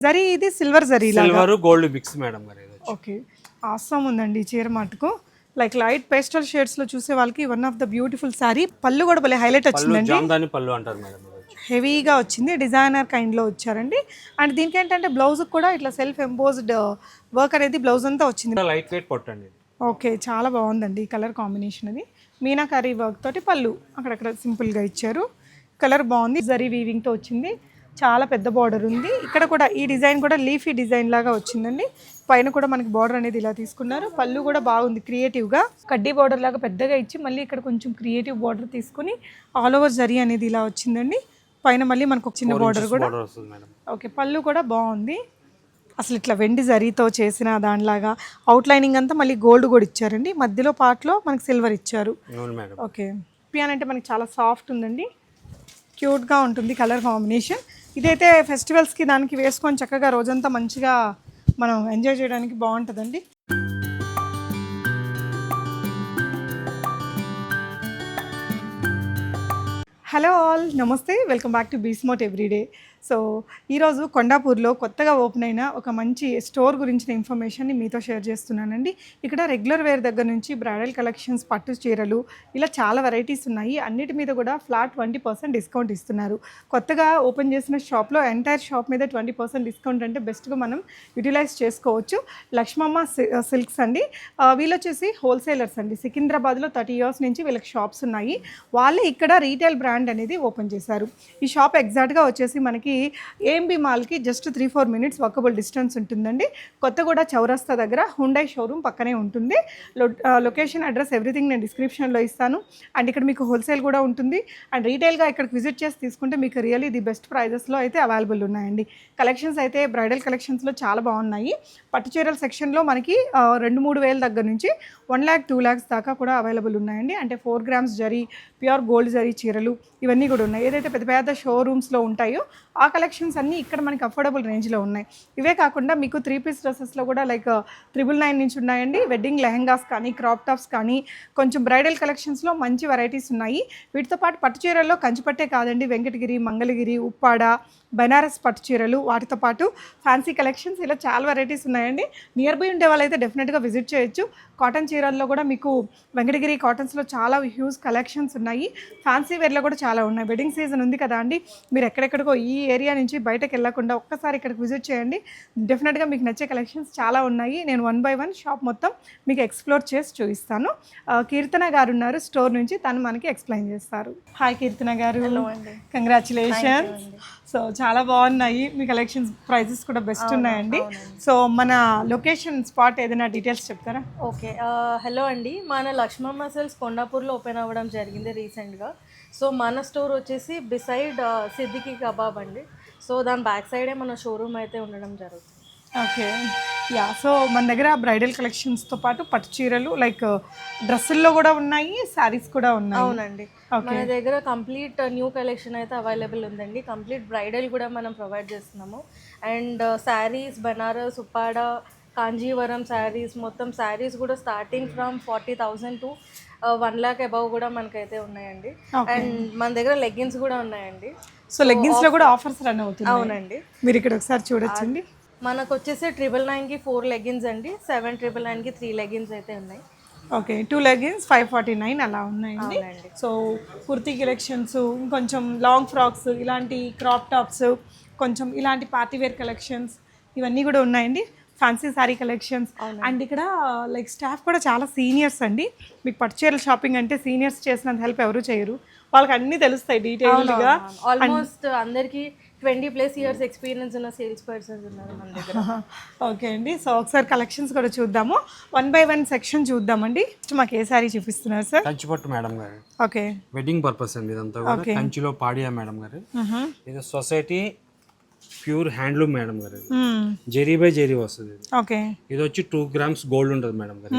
జరీ ఇది silver zari silver gold mix madam గారు. Okay, awesome ఉందండి చీర మటుకు. లైక్ లైట్ పేస్టల్ షేడ్స్ లో చూసే వాళ్ళకి one of the beautiful sorry. పళ్ళు కూడా భలే హైలైట్ వచ్చిందండి, జామ్దాని పళ్ళు అంటారు మేడం. హెవీగా వచ్చింది, డిజైనర్ కైండ్ లో వచ్చారండి. అండ్ దీనికి ఏంటంటే బ్లౌజ్ కూడా ఇట్లా సెల్ఫ్ ఎంబోజ్డ్ వర్క్ అనేది బ్లౌజ్ అంతా వచ్చింది. లైట్ వెయిట్ పట్టండి. ఓకే, చాలా బాగుందండి కలర్ కాంబినేషన్. అది మీనాకారీ వర్క్ తోటి పళ్ళు అక్కడక్కడ సింపుల్ గా ఇచ్చారు. కలర్ బాగుంది, జరీ వీవింగ్ తో వచ్చింది. చాలా పెద్ద బార్డర్ ఉంది. ఇక్కడ కూడా ఈ డిజైన్ కూడా లీఫీ డిజైన్ లాగా వచ్చిందండి. పైన కూడా మనకి బార్డర్ అనేది ఇలా తీసుకున్నారు. పళ్ళు కూడా బాగుంది, క్రియేటివ్గా కడ్డీ బార్డర్ లాగా పెద్దగా ఇచ్చి మళ్ళీ ఇక్కడ కొంచెం క్రియేటివ్ బార్డర్ తీసుకుని ఆల్ ఓవర్ జరీ అనేది ఇలా వచ్చిందండి. పైన మళ్ళీ మనకు ఒక చిన్న బార్డర్ కూడా. ఓకే, పళ్ళు కూడా బాగుంది. అసలు ఇట్లా వెండి జరీతో చేసిన దానిలాగా అవుట్ లైనింగ్ అంతా మళ్ళీ గోల్డ్ కూడా ఇచ్చారండి. మధ్యలో పార్ట్లో మనకి సిల్వర్ ఇచ్చారు. ఓకే, పియాన్ అంటే మనకి చాలా సాఫ్ట్ ఉందండి, క్యూట్గా ఉంటుంది కలర్ కాంబినేషన్. ఇదైతే ఫెస్టివల్స్కి దానికి వేసుకొని చక్కగా రోజంతా మంచిగా మనం ఎంజాయ్ చేయడానికి బాగుంటుందండి. హలో ఆల్, నమస్తే, welcome back to be smart everyday. So ఈరోజు కొండాపూర్లో కొత్తగా ఓపెన్ అయిన ఒక మంచి స్టోర్ గురించిన ఇన్ఫర్మేషన్ని మీతో షేర్ చేస్తున్నానండి. ఇక్కడ రెగ్యులర్ వేర్ దగ్గర నుంచి బ్రైడల్ కలెక్షన్స్, పట్టు చీరలు, ఇలా చాలా వెరైటీస్ ఉన్నాయి. అన్నిటి మీద కూడా ఫ్లాట్ 20% డిస్కౌంట్ ఇస్తున్నారు. కొత్తగా ఓపెన్ చేసిన షాప్లో ఎంటైర్ షాప్ మీద 20% డిస్కౌంట్ అంటే బెస్ట్గా మనం యూటిలైజ్ చేసుకోవచ్చు. లక్ష్మమ్మ సిల్క్స్ అండి, వీళ్ళు వచ్చేసి హోల్సేలర్స్ అండి. సికింద్రాబాద్లో 30 years నుంచి వీళ్ళకి షాప్స్ ఉన్నాయి. వాళ్ళే ఇక్కడ రీటైల్ బ్రాండ్ అనేది ఓపెన్ చేశారు. ఈ షాప్ ఎగ్జాక్ట్గా వచ్చేసి మనకి ఏఎంబీ మాల్కి జస్ట్ 3-4 minutes వాకబుల్ డిస్టెన్స్ ఉంటుందండి. కొత్తగూడ చౌరస్తా దగ్గర హుండై షోరూమ్ పక్కనే ఉంటుంది. లొకేషన్, అడ్రస్, ఎవ్రీథింగ్ నేను డిస్క్రిప్షన్లో ఇస్తాను. అండ్ ఇక్కడ మీకు హోల్సేల్ కూడా ఉంటుంది. అండ్ రీటైల్గా ఇక్కడికి విజిట్ చేసి తీసుకుంటే మీకు రియల్లీ ది బెస్ట్ ప్రైజెస్లో అయితే అవైలబుల్ ఉన్నాయండి. కలెక్షన్స్ అయితే బ్రైడల్ కలెక్షన్స్లో చాలా బాగున్నాయి. పట్టు చీరల సెక్షన్లో మనకి 2-3 వేల దగ్గర నుంచి 1 lakh 2 lakhs దాకా కూడా అవైలబుల్ ఉన్నాయండి. అంటే 4 grams zari, pure gold zari చీరలు ఇవన్నీ కూడా ఉన్నాయి. ఏదైతే పెద్ద పెద్ద షోరూమ్స్లో ఉంటాయో ఆ కలెక్షన్స్ అన్నీ ఇక్కడ మనకి అఫోర్డబుల్ రేంజ్లో ఉన్నాయి. ఇవే కాకుండా మీకు 3-piece డ్రెస్సెస్లో కూడా లైక్ 999 నుంచి ఉన్నాయండి. వెడ్డింగ్ లెహెంగాస్ కానీ, క్రాప్ టాప్స్ కానీ, కొంచెం బ్రైడల్ కలెక్షన్స్లో మంచి వెరైటీస్ ఉన్నాయి. వీటితో పాటు పట్టు చీరల్లో కంచిపట్టే కాదండి, వెంకటగిరి, మంగళగిరి, ఉప్పాడ, బనారస్ పట్టు చీరలు, వాటితో పాటు ఫ్యాన్సీ కలెక్షన్స్, ఇలా చాలా వెరైటీస్ ఉన్నాయండి. నియర్ బై ఉండే వాళ్ళైతే డెఫినెట్గా విజిట్ చేయొచ్చు. కాటన్ చీరల్లో కూడా మీకు వెంకటగిరి కాటన్స్లో చాలా హ్యూజ్ కలెక్షన్స్ ఉన్నాయి. ఫ్యాన్సీ వేర్లో కూడా చాలా ఉన్నాయి. వెడ్డింగ్ సీజన్ ఉంది కదా అండి, మీరు ఎక్కడెక్కడికో ఈ ఏరియా నుంచి బయటకు వెళ్ళకుండా ఒక్కసారి ఇక్కడికి విజిట్ చేయండి. డెఫినెట్గా మీకు నచ్చే కలెక్షన్స్ చాలా ఉన్నాయి. నేను 1 by 1 షాప్ మొత్తం మీకు ఎక్స్ప్లోర్ చేసి చూపిస్తాను. కీర్తన గారు ఉన్నారు స్టోర్ నుంచి, తను మనకి ఎక్స్ప్లెయిన్ చేస్తారు. హాయ్ కీర్తన గారు, కంగ్రాచులేషన్స్. సో చాలా బాగున్నాయి మీ కలెక్షన్స్, ప్రైజెస్ కూడా బెస్ట్ ఉన్నాయండి. సో మన లొకేషన్, స్పాట్ ఏదైనా డీటెయిల్స్ చెప్తారా? ఓకే, హలో అండి, మన లక్ష్మమ్మ సిల్క్స్ కొండాపూర్లో ఓపెన్ అవ్వడం జరిగింది రీసెంట్గా. సో మన స్టోర్ వచ్చేసి బిసైడ్ సిద్దికి కబాబ్ అండి. సో దాని బ్యాక్ సైడే మన షోరూమ్ అయితే ఉండడం జరుగుతుంది. Okay, yeah. సో మన దగ్గర బ్రైడల్ కలెక్షన్స్తో పాటు పట్టు చీరలు లైక్ డ్రెస్సుల్లో కూడా ఉన్నాయి, శారీస్ కూడా ఉన్నాయి. అవునండి, మన దగ్గర కంప్లీట్ న్యూ కలెక్షన్ అయితే అవైలబుల్ ఉందండి. కంప్లీట్ బ్రైడల్ కూడా మనం ప్రొవైడ్ చేస్తున్నాము. అండ్ శారీస్, బనారస్, ఉప్పాడ, కాంజీవరం శారీస్, మొత్తం శారీస్ కూడా starting from 40,000 to 1 lakh above కూడా మనకైతే ఉన్నాయండి. అండ్ మన దగ్గర లెగ్గిన్స్ కూడా ఉన్నాయండి. సో లెగ్గిన్స్లో కూడా ఆఫర్స్ రన్ అవుతుంది. అవునండి, మీరు ఇక్కడ ఒకసారి చూడొచ్చండి. మనకు వచ్చేసి 999కి 4 లెగ్గిన్స్ అండి, 799కి 3 లెగ్గిన్స్ అయితే ఉన్నాయి. ఓకే, 2 leggings 549 అలా ఉన్నాయండి. సో కుర్తీ కలెక్షన్స్, ఇంకొంచెం లాంగ్ ఫ్రాక్స్, ఇలాంటి క్రాప్ టాప్స్, కొంచెం ఇలాంటి పార్టీ వేర్ కలెక్షన్స్ ఇవన్నీ కూడా ఉన్నాయండి. Fancy sari collections. అండ్ ఇక్కడ లైక్ స్టాఫ్ కూడా చాలా సీనియర్స్ అండి. మీకు పట్టు చీరల షాపింగ్ అంటే సీనియర్స్ చేసినంత హెల్ప్ ఎవరు చేయరు, వాళ్ళకి అన్నీ తెలుస్తాయి డీటెయిల్గా. ఆల్మోస్ట్ అందరికీ 20+ years ఎక్స్పీరియన్స్ ఉన్న సేల్స్ పర్సన్స్ ఉన్నారు మన దగ్గర. ఓకే అండి, సో ఒకసారి కలెక్షన్స్ కూడా చూద్దాము. 1 by 1 సెక్షన్ చూద్దామండి. మాకు ఏ సారీ చూపిస్తున్నారు సార్? కంచిపట్టు మేడం గారు. ఓకే, వెడ్డింగ్ పర్పస్ అండి ఇదంతా కూడా. కంచిలో పాడియా మేడం గారు. ఇది సొసైటీ ప్యూర్ హ్యాండ్లూమ్ మేడం గారు. జెరీ బై జెరీ వస్తుంది. ఓకే, ఇది వచ్చి 2 grams గోల్డ్ ఉంటుంది మేడం గారు.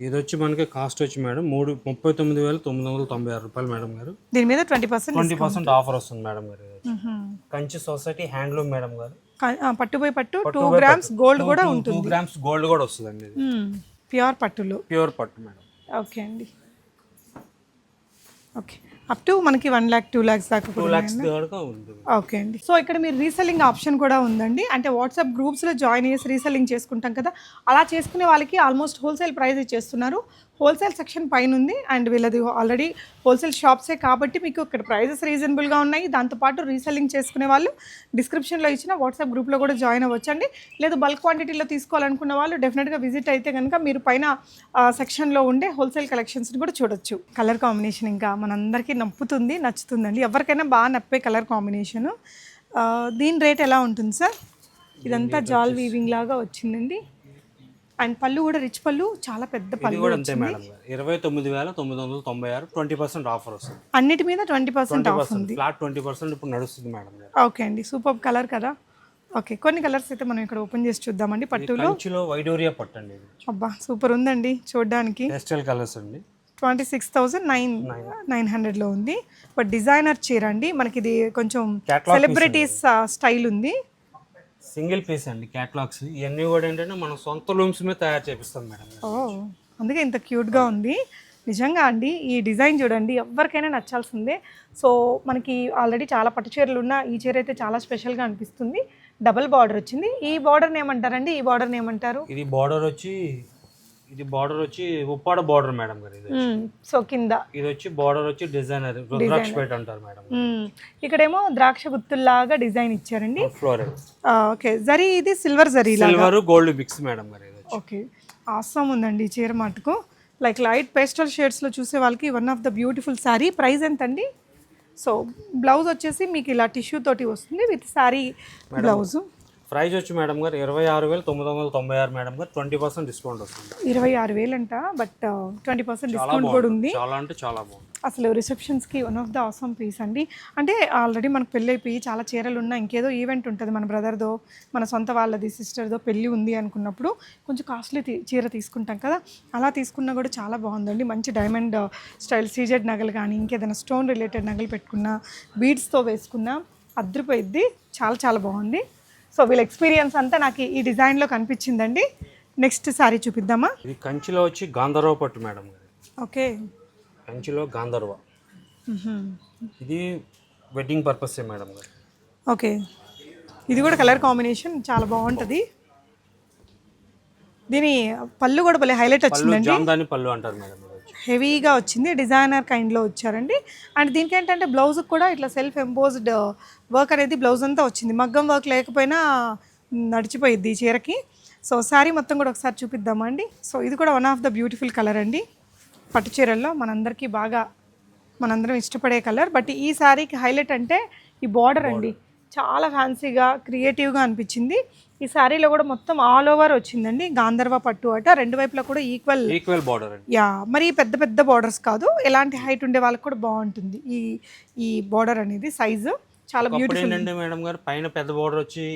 ఇది వచ్చి మనకి కాస్ట్ వచ్చి మేడం 39,996 రూపాయలు మేడం గారు. దీని మీద 20% ఆఫర్ వస్తుంది మేడం గారు. కంచి సొసైటీ హ్యాండ్లూమ్ మేడం గారు. పట్టు బై పట్టు 2 grams గోల్డ్ కూడా ఉంటుంది. 2 grams గోల్డ్ కూడా వస్తుందండి. ప్యూర్ పట్టులో, ప్యూర్ పట్టు మేడం. ఓకే అండి. ఓకే, అప్ టు మనకి 1 lakh 2 lakhs దాకా 2 కూడా lakhs వరకు ఉంటుంది. ఓకే అండి. సో ఇక్కడ మీరు రీసెల్లింగ్ ఆప్షన్ కూడా ఉందండి. అంటే వాట్సాప్ గ్రూప్స్లో జాయిన్ అయ్యేసి రీసెల్లింగ్ చేసుకుంటాం కదా, అలా చేసుకునే వాళ్ళకి ఆల్మోస్ట్ హోల్సేల్ ప్రైస్ ఇచ్చేస్తున్నారు. హోల్సేల్ సెక్షన్ పైన ఉంది అండ్ వీళ్ళది ఆల్రెడీ హోల్సేల్ షాప్సే కాబట్టి మీకు ఇక్కడ ప్రైజెస్ రీజనబుల్గా ఉన్నాయి. దాంతోపాటు రీసెల్లింగ్ చేసుకునే వాళ్ళు డిస్క్రిప్షన్లో ఇచ్చిన వాట్సాప్ గ్రూప్లో కూడా జాయిన్ అవ్వచ్చండి. లేదు బల్క్ క్వాంటిటీలో తీసుకోవాలనుకున్న వాళ్ళు డెఫినెట్గా విజిట్ అయితే కనుక మీరు పైన సెక్షన్లో ఉండే హోల్సేల్ కలెక్షన్స్ని కూడా చూడొచ్చు. కలర్ కాంబినేషన్ ఇంకా మనందరికీ నచ్చుతుందండి. ఎవరికైనా బాగా నప్పే కలర్ కాంబినేషను. దీని రేట్ ఎలా ఉంటుంది సార్? ఇదంతా జాల్ వీవింగ్ లాగా వచ్చిందండి. అండ్ పళ్ళు కూడా రిచ్ పళ్ళు, చాలా పెద్ద ఇది పళ్ళు. కూడా అంతే మేడం గారు. 29,996 20% ఆఫర్ వస్తుంది. అన్నిటి మీద 20% ఆఫ్ ఉంది. ఫ్లాట్ 20% ఇప్పుడు నడుస్తుంది మేడం గారు. ఓకే అండి, సూపర్ కలర్ కదా. ఓకే, కొన్ని కలర్స్ అయితే మనం ఇక్కడ ఓపెన్ చేసి చూద్దామండి. పట్టులో కంచిలో వైడూరియా పట్టు అండి ఇది. అబ్బా సూపర్ ఉందండి చూడడానికి. పేస్టల్ కలర్స్ అండి. 26,900లో ఉంది. బట్ డిజైనర్ చీర అండి మనకి. ఇది కొంచెం Catalog సెలబ్రిటీస్ స్టైల్ ఉంది. సింగిల్ పీస్ అండి క్యాటలాగ్స్. ఇవన్నీ కూడా ఏంటంటే మనం సొంత లూమ్స్ మీద తయారు చేపిస్తాం మేడం గారు. ఓ, అందుకే ఇంత క్యూట్గా ఉంది నిజంగా అండి. ఈ డిజైన్ చూడండి, ఎవరికైనా నచ్చాల్సిందే. సో మనకి ఆల్రెడీ చాలా పట్టు చీరలు ఉన్న ఈ చీర అయితే చాలా స్పెషల్గా అనిపిస్తుంది. డబుల్ బార్డర్ వచ్చింది. ఈ బార్డర్ని ఏమంటారండి? ఈ బార్డర్ని ఏమంటారు? ఇది బార్డర్ వచ్చి ఉప్పాడ బార్డర్ మేడం గారు. ఇది సో కింద ఇది వచ్చి బార్డర్ వచ్చి డిజైనర్ రుద్రాక్ష పేట అంటారు మేడం. ఇక్కడేమో ద్రాక్ష గుత్తుల్లాగా డిజైన్ ఇచ్చారండి. ఫ్లోరల్. ఓకే, జరీ ఇది silver zari silver gold mix madam గారు. ఇది ఓకే, ఆసమ్ ఉందండి ఈ చీర మటుకు. లైక్ లైట్ పేస్టల్ షేడ్స్లో చూసే వాళ్ళకి one of the beautiful sari. Price ఎంత అండి? సో బ్లౌజ్ వచ్చేసి మీకు ఇలా టిష్యూ తోటి వస్తుంది విత్ శారీ బ్లౌజ్. ప్రైస్ వచ్చి మేడం గారు 26,996 మేడం గారు. 20% డిస్కౌంట్ వస్తుంది. 26,000 అంట, బట్ 20% డిస్కౌంట్ కూడా ఉంది. చాలా అంటే చాలా బాగుంది. అసలు రిసెప్షన్స్కి one of the awesome piece అండి. అంటే ఆల్రెడీ మనకు పెళ్ళి అయిపోయి చాలా చీరలు ఉన్నా ఇంకేదో ఈవెంట్ ఉంటుంది, మన బ్రదర్దో మన సొంత వాళ్ళది సిస్టర్దో పెళ్ళి ఉంది అనుకున్నప్పుడు కొంచెం కాస్ట్లీ చీర తీసుకుంటాం కదా, అలా తీసుకున్నా కూడా చాలా బాగుందండి. మంచి డైమండ్ స్టైల్ సీజెడ్ నగలు కానీ ఇంకేదైనా స్టోన్ రిలేటెడ్ నగలు పెట్టుకున్నా బీడ్స్తో వేసుకున్నా అద్రిపోయిద్ది. చాలా చాలా బాగుంది. సో వీళ్ళ ఎక్స్పీరియన్స్ అంతా నాకు ఈ డిజైన్లో కనిపించిందండి. నెక్స్ట్ శారీ చూపిద్దామా? ఇది కంచిలో వచ్చి గాంధర్వ పట్టు మేడం గారు. ఓకే, కంచిలో గాంధర్వ. ఇది వెడ్డింగ్ పర్పస్ మేడం గారు. ఓకే, ఇది కూడా కలర్ కాంబినేషన్ చాలా బాగుంటుంది. దీని పళ్ళు కూడా భలే హైలైట్ వచ్చిందండి. జామ్దాని పళ్ళు అంటారు మేడం. హెవీగా వచ్చింది, డిజైనర్ కైండ్లో వచ్చారండి. అండ్ దీనికి ఏంటంటే బ్లౌజ్కి కూడా ఇట్లా సెల్ఫ్ ఎంపోజ్డ్ వర్క్ అనేది బ్లౌజ్ అంతా వచ్చింది. మగ్గం వర్క్ లేకపోయినా నడిచిపోయిద్ది ఈ చీరకి. సో శారీ మొత్తం కూడా ఒకసారి చూపిద్దామా అండి. సో ఇది కూడా one of the beautiful colour అండి. పట్టు చీరల్లో మనందరం ఇష్టపడే కలర్. బట్ ఈ శారీకి హైలైట్ అంటే ఈ బార్డర్ అండి. చాలా ఫ్యాన్సీగా క్రియేటివ్గా అనిపించింది. ఈ శారీలో కూడా మొత్తం ఆల్ ఓవర్ వచ్చిందండి. గాంధర్వ పట్టు అట, రెండు వైపులా కూడా ఈక్వల్ బార్డర్. యా, మరి పెద్ద పెద్ద బార్డర్స్ కాదు, ఎలాంటి హైట్ ఉండే వాళ్ళకి కూడా బాగుంటుంది ఈ బార్డర్ అనేది. సైజు చాలా బ్యూటిఫుల్ ఏంటంటే మేడం గారు, పైన పెద్ద బార్డర్ వచ్చి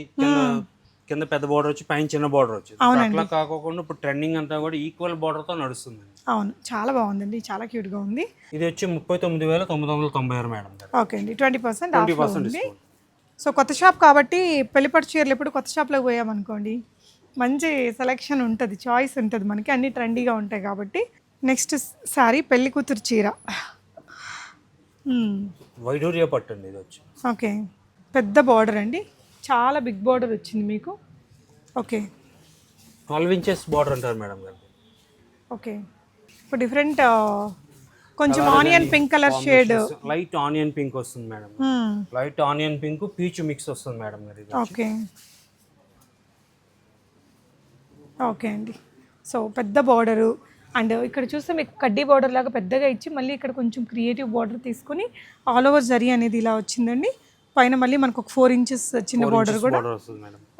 కింద పెద్ద బార్డర్ వచ్చి పైన చిన్న బార్డర్ వచ్చింది. అట్లా కాకుండా ఇప్పుడు ట్రెండింగ్ అంతా కూడా ఈక్వల్ బార్డర్ తో నడుస్తుంది. అవును, చాలా బాగుందండి, చాలా క్యూట్ గా ఉంది. ఇది వచ్చి 39,996 మేడం గారు. ఓకే అండి, 20% ఆఫ్ ఉంది. సో కొత్త షాప్ కాబట్టి పెళ్లిపట్టు చీరలు ఎప్పుడు కొత్త షాప్లోకి పోయామనుకోండి మంచి సెలెక్షన్ ఉంటుంది, చాయిస్ ఉంటుంది మనకి, అన్నీ ట్రెండీగా ఉంటాయి కాబట్టి. నెక్స్ట్ శారీ పెళ్లి కూతురు చీర. వైడూరియా పట్టు అండి ఇది వచ్చి. ఓకే, పెద్ద బార్డర్ అండి, చాలా బిగ్ బార్డర్ వచ్చింది మీకు. ఓకే, 12 inches బార్డర్ అంటారు మేడం గారు. ఓకే, ఇప్పుడు డిఫరెంట్ కొంచెం onion pink colour shade, light onion pink వస్తుంది madam. Light onion pink peach mix వస్తుంది మేడం గారు. ఓకే ఓకే అండి. సో పెద్ద బార్డరు అండ్ ఇక్కడ చూస్తే మీకు కడ్డీ బార్డర్ లాగా పెద్దగా ఇచ్చి మళ్ళీ ఇక్కడ కొంచెం క్రియేటివ్ బార్డర్ తీసుకొని ఆల్ ఓవర్ జరీ అనేది ఇలా వచ్చిందండి. పైన మళ్ళీ మనకు ఒక 4 inches చిన్న బార్డర్ కూడా.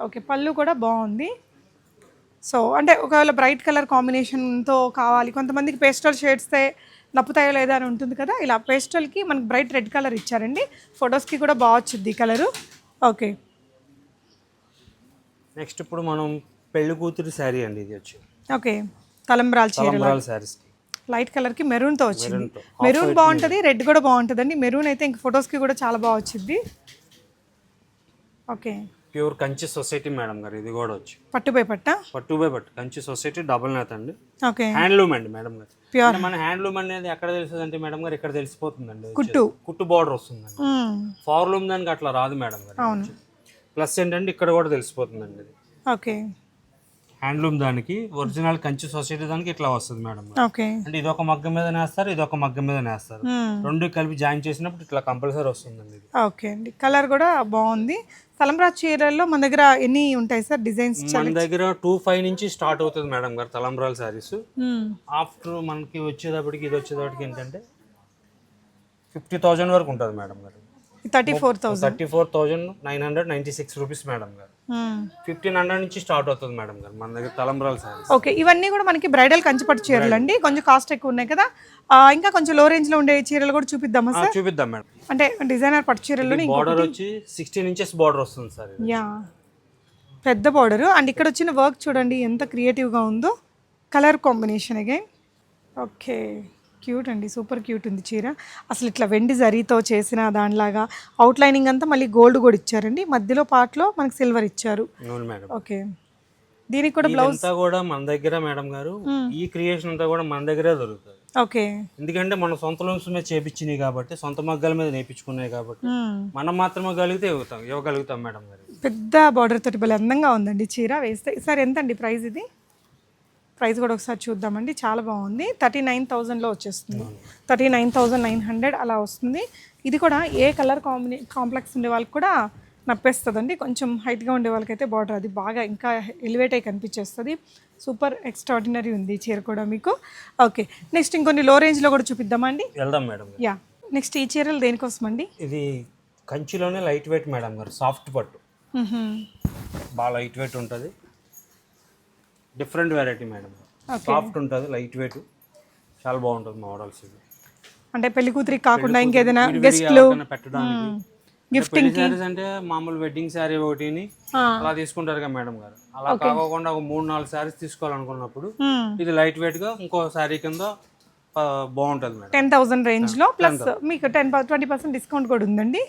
ఓకే, పళ్ళు కూడా బాగుంది. సో అంటే ఒకవేళ బ్రైట్ కలర్ కాంబినేషన్తో కావాలి, కొంతమందికి పేస్టల్ షేడ్స్తే నప్పుతాయో లేదా అని ఉంటుంది కదా, ఇలా పేస్టల్కి మనకి బ్రైట్ రెడ్ కలర్ ఇచ్చారండి. ఫొటోస్కి కూడా బాగా వచ్చింది ఈ కలరు. ఓకే, నెక్స్ట్ ఇప్పుడు మనం పెళ్లి కూతురు శారీ అండి ఇది వచ్చి. ఓకే, తలంబ్రాల శారీస్ లైట్ కలర్కి మెరూన్తో వచ్చింది. మెరూన్ బాగుంటుంది, రెడ్ కూడా బాగుంటుందండి. మెరూన్ అయితే ఇంక ఫొటోస్కి కూడా చాలా బాగా వచ్చింది. Okay, pure Kanchi society madam గారు. ఇది కూడా వచ్చి పట్టు బై పట్ట. పట్టు బై పట్టు కంచి సొసైటీ డబుల్ నేత అండి. ఓకే. హ్యాండ్లూమ్ అండి మేడం గారు. ప్యూర్ అంటే మన హ్యాండ్లూమ్ అనేది ఎక్కడ తెలుస్తుంది అంటే మేడం గారు ఇక్కడ తెలిసిపోతుందండి. కుట్టు. కుట్టు బార్డర్ వస్తుందండి. ఫార్లూమ్ దానికి అట్లా రాదు మేడం గారు. అవును. ప్లస్ ఏంటంటే ఇక్కడ కూడా తెలిసిపోతుందండి ఇది. ఓకే. హ్యాండ్లూమ్ దానికి ఒరిజినల్ కంచి సొసైటీ దానికి ఇట్లా వస్తుంది మేడం గారు. ఓకే. అంటే ఇది ఒక మగ్గం మీద నేస్తారు, ఇది ఒక మగ్గం మీద నేస్తారు. రెండు కలిపి జాయిన్ చేసినప్పుడు ఇట్లా కంపల్సరీ వస్తుందండి ఇది. ఓకే అండి. కలర్ కూడా బాగుంది. తలంబ్రాజ్ చీరల్లో మన దగ్గర ఎన్ని ఉంటాయి సార్ డిజైన్స్? మన దగ్గర 25 నుంచి స్టార్ట్ అవుతుంది మేడం గారు తలంబ్రాల శారీస్. ఆఫ్టర్ మనకి వచ్చేటప్పటికి ఇది వచ్చేటప్పటికి ఏంటంటే 50,000 వరకు ఉంటుంది మేడం గారు. 34,000. 34,996 రూపీస్ మేడం గారు. 1,500 నుంచి స్టార్ట్ అవుతుంది మేడం గారు మన దగ్గర తలంబ్రాల శారీస్. ఓకే. ఇవన్నీ కూడా మనకి బ్రైడల్ కంచిపట్టు చీరలు అండి. కొంచెం కాస్ట్ ఎక్కువ ఉన్నాయి కదా. ఇంకా కొంచెం లో రేంజ్ లో ఉండే చీరలు కూడా చూపిద్దామా సార్? చూపిద్దాం మేడం. అంటే డిజైనర్ పట్టు చీరల్లో బార్డర్ వచ్చి 16 ఇంచెస్ బార్డర్ వస్తుంది సార్. యా, పెద్ద బార్డర్. అండ్ ఇక్కడ వచ్చిన వర్క్ చూడండి ఎంత క్రియేటివ్గా ఉందో. Colour combination again. Okay, cute అండి, సూపర్ క్యూట్ ఉంది చీర. అసలు ఇట్లా వెండి జరీతో చేసిన దానిలాగా అవుట్లైనింగ్ అంతా మళ్ళీ గోల్డ్ కూడా ఇచ్చారండి. మధ్యలో పార్ట్లో మనకి సిల్వర్ ఇచ్చారు. అవును మేడం. ఓకే. దీనికి కూడా బ్లౌజ్ అంతా కూడా మన దగ్గర మేడం గారు. ఈ క్రియేషన్ అంతా కూడా మన దగ్గరే దొరుకుతుంది. ఓకే. ఎందుకంటే మన సొంత లూమ్స్ మీద చేపించినాయి కాబట్టి, సొంత మగ్గాల మీద నేర్పించుకున్నాయి కాబట్టి మనం మాత్రమే ఇవ్వగలుగుతాం మేడం గారు. పెద్ద బార్డర్ తోటి భలే అందంగా ఉందండి చీర వేస్తే. సార్ ఎంత అండి ప్రైస్ ఇది? ప్రైస్ కూడా ఒకసారి చూద్దామండి. చాలా బాగుంది. 39,000లో వచ్చేస్తుంది. 39,900 అలా వస్తుంది. ఇది కూడా ఏ కలర్ కాంప్లెక్స్ ఉండే వాళ్ళకి కూడా నప్పేస్తుందండి. కొంచెం హైట్గా ఉండే వాళ్ళకైతే బార్డర్ అది బాగా ఇంకా ఎలివేట్ అయి కనిపించేస్తుంది. సూపర్ ఎక్స్ట్రాడినరీ ఉంది ఈ చీర కూడా మీకు. ఓకే, నెక్స్ట్ ఇంకొన్ని లో రేంజ్లో కూడా చూపిద్దామా అండి? వెళ్దాం మేడం. యా, నెక్స్ట్ ఈ చీరలు దేనికోసం అండి? ఇది కంచిలోనే లైట్ వెయిట్ మేడం గారు. సాఫ్ట్ పట్టు, బాగా లైట్ వెయిట్ ఉంటుంది. Different variety madam. సాఫ్ట్ ఉంటుంది, లైట్ వెయిట్, చాలా బాగుంటుంది మోడల్స్. ఇది అంటే పెళ్లి కూతురికి కాకుండా ఇంకేదైనా గెస్ట్లు పెట్టడానికి, గిఫ్టింగ్ శారీస్ అంటే మామూలు వెడ్డింగ్ శారీ ఒకటిని అలా తీసుకుంటారు కదా మేడం గారు. అలా కాకుండా ఒక 3-4 శారీస్ తీసుకోవాలనుకున్నప్పుడు ఇది లైట్ వెయిట్ గా ఇంకో శారీ కింద బాగుంటుంది మేడం. 10,000 రేంజ్లో ప్లస్ మీకు 20% డిస్కౌంట్ కూడా ఉందండి.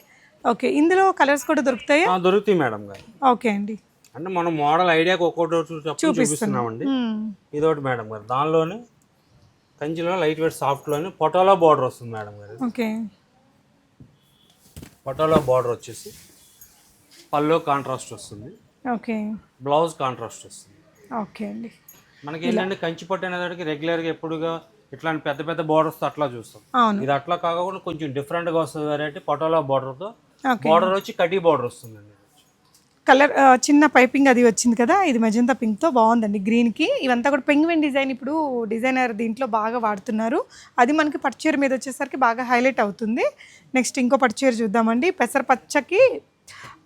ఓకే, ఇందులో కలర్స్ కూడా దొరుకుతాయా? దొరుకుతాయి మేడం గారు. ఓకే అండి. అంటే మనం మోడల్ ఐడియాకి ఒక్కొక్కటి చూపిస్తున్నామండి. ఇదొకటి మేడం గారు. దానిలోనే కంచిలో లైట్ వెయిట్ సాఫ్ట్లోనే పొటాలో బార్డర్ వస్తుంది మేడం గారు. ఓకే. పొటాలో బార్డర్ వచ్చేసి పల్లో కాంట్రాస్ట్ వస్తుంది. ఓకే. బ్లౌజ్ కాంట్రాస్ట్ వస్తుంది. ఓకే అండి. మనకి ఏంటంటే కంచి పట్టు అనేదానికి రెగ్యులర్గా ఎప్పుడుగా ఇట్లాంటి పెద్ద పెద్ద బార్డర్స్ అట్లా చూస్తాం. అవును. ఇది అట్లా కాకుండా కొంచెం డిఫరెంట్గా వస్తుంది వెరైటీ. పొటాలో బార్డర్తో బార్డర్ వచ్చి కటీ బార్డర్ వస్తుందండి. కలర్ చిన్న పైపింగ్ అది వచ్చింది కదా, ఇది మెజంతా పింక్తో బాగుందండి గ్రీన్కి. ఇవంతా కూడా పెంగ్విన్ డిజైన్ ఇప్పుడు డిజైనర్ దీంట్లో బాగా వాడుతున్నారు. అది మనకి పట్టుచీర మీద వచ్చేసరికి బాగా హైలైట్ అవుతుంది. నెక్స్ట్ ఇంకో పట్టుచీర చూద్దామండి. పెసర పచ్చకి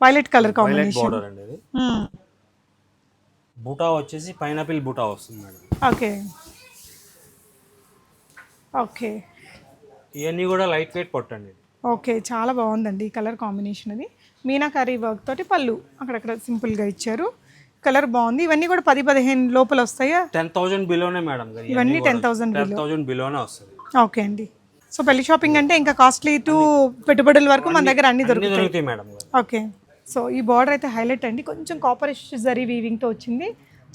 వైలెట్ కలర్ కాంబినేషన్. బార్డర్ అండి ఇది. బూటా వచ్చేసి పైనాపిల్ బూటా వస్తుంది మేడం. ఓకే. ఓకే. ఇవన్నీ కూడా లైట్ వెయిట్ పట్టు అండి. ఓకే, చాలా బాగుందండి ఈ కలర్ కాంబినేషన్. అది మీనాకారీ వర్క్ తోటి పళ్ళు అక్కడక్కడ సింపుల్గా ఇచ్చారు. కలర్ బాగుంది. ఇవన్నీ కూడా 10-15 లోపల వస్తాయా? 10,000 బిలోనే మేడం గారు. ఇవన్నీ 10,000 బిలోనే వస్తుంది. ఓకే అండి. సో పెళ్లి షాపింగ్ అంటే ఇంకా కాస్ట్లీ టు పెట్టుబడుల వరకు మన దగ్గర అన్ని దొరుకుతాయి మేడం గారు. ఓకే. సో ఈ బార్డర్ అయితే హైలైట్ అండి. కొంచెం కాపరిష్ జరీ వీవింగ్తో వచ్చింది.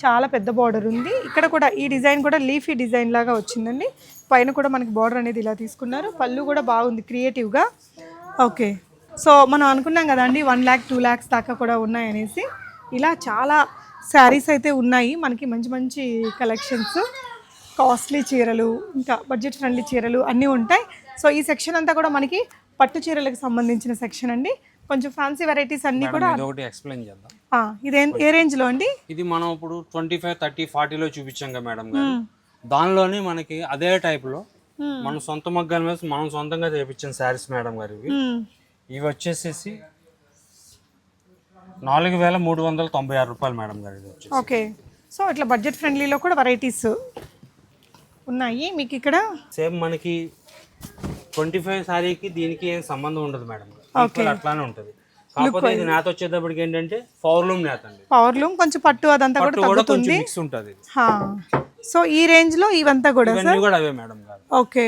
చాలా పెద్ద బార్డర్ ఉంది. ఇక్కడ కూడా ఈ డిజైన్ కూడా లీఫీ డిజైన్ లాగా వచ్చిందండి. పైన కూడా మనకి బార్డర్ అనేది ఇలా తీసుకున్నారు. పళ్ళు కూడా బాగుంది క్రియేటివ్గా. ఓకే. సో మనం అనుకున్నాం కదండి 1 lakh 2 lakhs దాకా కూడా ఉన్నాయనేసి. ఇలా చాలా శారీస్ అయితే ఉన్నాయి మనకి. మంచి మంచి కలెక్షన్స్, కాస్ట్లీ చీరలు, ఇంకా బడ్జెట్ ఫ్రెండ్లీ చీరలు అన్నీ ఉంటాయి. సో ఈ సెక్షన్ అంతా కూడా మనకి పట్టు చీరలకు సంబంధించిన సెక్షన్ అండి. కొంచెం ఫ్యాన్సీ వెరైటీస్ అన్నీ కూడా. ఒకటి ఎక్స్ప్లెయిన్ చేద్దాం. ఇది ఏ రేంజ్లో అండి? ఇది మనం ఇప్పుడు 25, 30, 40లో చూపించాం కదా మేడం గారు. దానిలోనే మనకి అదే టైప్లో మనం సొంత మగ్గాల మీద మనం సొంతంగా చేయించిన శారీస్ మేడం గారు. ఇవి వచ్చేసేసి 4,396 రూపాయలు మేడం గారు. ఇది వచ్చేసి ఓకే. సో ఇట్లా బడ్జెట్ ఫ్రెండ్లీలో కూడా వెరైటీస్ ఉన్నాయి మీకు ఇక్కడ. సేమ్ మనకి 25 సారీకి దీనికి ఏం సంబంధం ఉండదు మేడం. అట్లానే ఉంటుంది. కాకపోతే ఇది నేత వచ్చేటప్పటికి ఏంటంటే పవర్లూమ్ నేత అండి. పవర్లూమ్ కొంచెం పట్టు అదంతా కూడా తగ్గుతుంది. మిక్స్ ఉంటుంది. సో ఈ రేంజ్ లో ఇవంతా కూడా ఇవన్నీ కూడా అవే మేడం గారు. ఓకే.